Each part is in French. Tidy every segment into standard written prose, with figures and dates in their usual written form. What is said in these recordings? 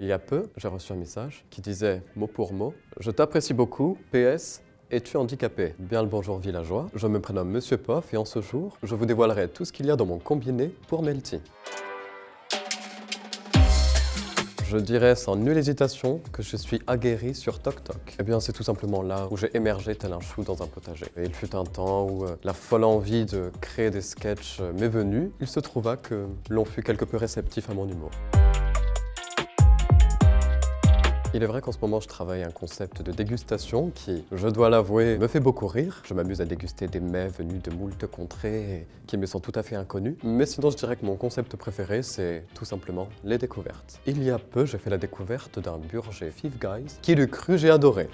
Il y a peu, j'ai reçu un message qui disait mot pour mot « Je t'apprécie beaucoup, PS, es-tu handicapé ?» Bien le bonjour villageois, je me prénomme Monsieur Poff et en ce jour, je vous dévoilerai tout ce qu'il y a dans mon combiné pour Melty. Je dirais sans nulle hésitation que je suis aguerri sur TokTok. Eh bien, c'est tout simplement là où j'ai émergé tel un chou dans un potager. Et il fut un temps où la folle envie de créer des sketchs m'est venue. Il se trouva que l'on fut quelque peu réceptif à mon humour. Il est vrai qu'en ce moment, je travaille un concept de dégustation qui, je dois l'avouer, me fait beaucoup rire. Je m'amuse à déguster des mets venus de moult contrées et qui me sont tout à fait inconnus. Mais sinon, je dirais que mon concept préféré, c'est tout simplement les découvertes. Il y a peu, j'ai fait la découverte d'un burger Five Guys. Qui l'eût cru, j'ai adoré.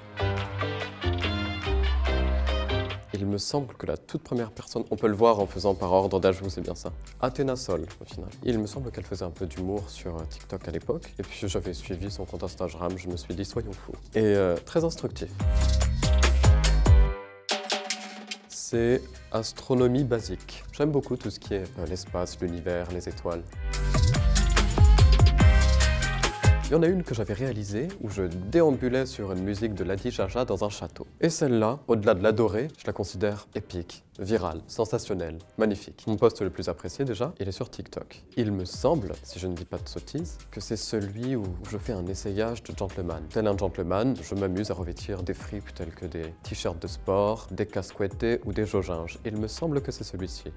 Il me semble que la toute première personne, on peut le voir en faisant par ordre d'ajout, c'est bien ça. Athéna Sol, au final. Il me semble qu'elle faisait un peu d'humour sur TikTok à l'époque. Et puis j'avais suivi son compte Instagram, je me suis dit soyons fous. Et très instructif. C'est astronomie basique. J'aime beaucoup tout ce qui est l'espace, l'univers, les étoiles. Il y en a une que j'avais réalisée où je déambulais sur une musique de Lady Jaja dans un château. Et celle-là, au-delà de l'adorer, je la considère épique, virale, sensationnelle, magnifique. Mon post le plus apprécié déjà, il est sur TikTok. Il me semble, si je ne dis pas de sottises, que c'est celui où je fais un essayage de gentleman. Tel un gentleman, je m'amuse à revêtir des fripes telles que des t-shirts de sport, des casquettes ou des joginges. Il me semble que c'est celui-ci.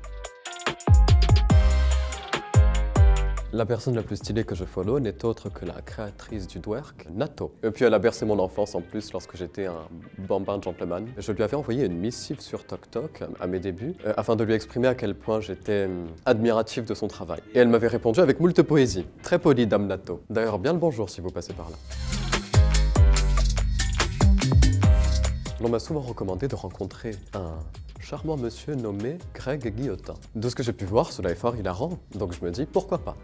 La personne la plus stylée que je follow n'est autre que la créatrice du Dwerk, Nato. Et puis elle a bercé mon enfance en plus lorsque j'étais un bambin gentleman. Je lui avais envoyé une missive sur TokTok à mes débuts afin de lui exprimer à quel point j'étais admiratif de son travail. Et elle m'avait répondu avec moult poésie. Très polie, dame Nato. D'ailleurs, bien le bonjour si vous passez par là. L'on m'a souvent recommandé de rencontrer un charmant monsieur nommé Greg Guillotin. De ce que j'ai pu voir, cela est fort hilarant, donc je me dis pourquoi pas.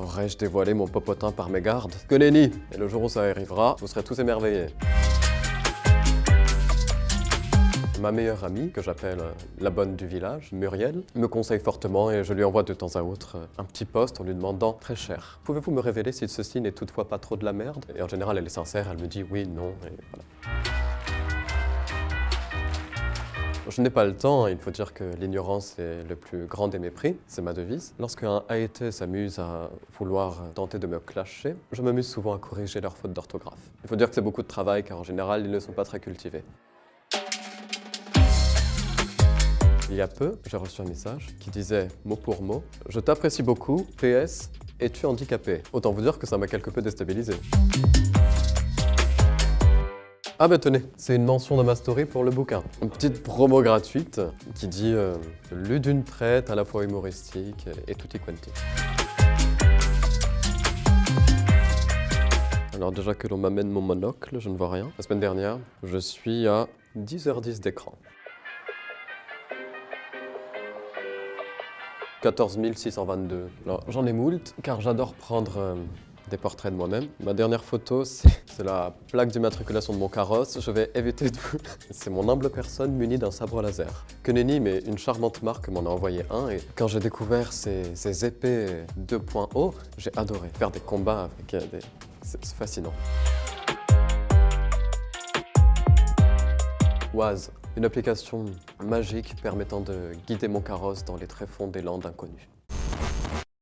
Aurais-je dévoilé mon popotin par mégarde? Que nenni! Et le jour où ça arrivera, vous serez tous émerveillés. Ma meilleure amie, que j'appelle la bonne du village, Muriel, me conseille fortement et je lui envoie de temps à autre un petit post en lui demandant « Très cher, pouvez-vous me révéler si ceci n'est toutefois pas trop de la merde ?» Et en général, elle est sincère, elle me dit « Oui, non, et voilà. » Je n'ai pas le temps, il faut dire que l'ignorance est le plus grand des mépris, c'est ma devise. Lorsqu'un AET s'amuse à vouloir tenter de me clasher, je m'amuse souvent à corriger leurs fautes d'orthographe. Il faut dire que c'est beaucoup de travail car en général, ils ne sont pas très cultivés. Il y a peu, j'ai reçu un message qui disait mot pour mot « Je t'apprécie beaucoup, PS, es-tu handicapé ?» Autant vous dire que ça m'a quelque peu déstabilisé. Ah bah tenez, c'est une mention dans ma story pour le bouquin. Une petite promo gratuite qui dit lu d'une traite à la fois humoristique et tutti quanti. Alors déjà que l'on m'amène mon monocle, je ne vois rien. La semaine dernière, je suis à 10h10 d'écran. 14 622. Alors j'en ai moult car j'adore prendre des portraits de moi-même. Ma dernière photo, c'est la plaque d'immatriculation de mon carrosse. Je vais éviter tout. C'est mon humble personne munie d'un sabre laser. Que nenni, mais une charmante marque m'en a envoyé un et quand j'ai découvert ces épées 2.0, j'ai adoré faire des combats avec des... C'est fascinant. Waze, une application magique permettant de guider mon carrosse dans les tréfonds des landes inconnues.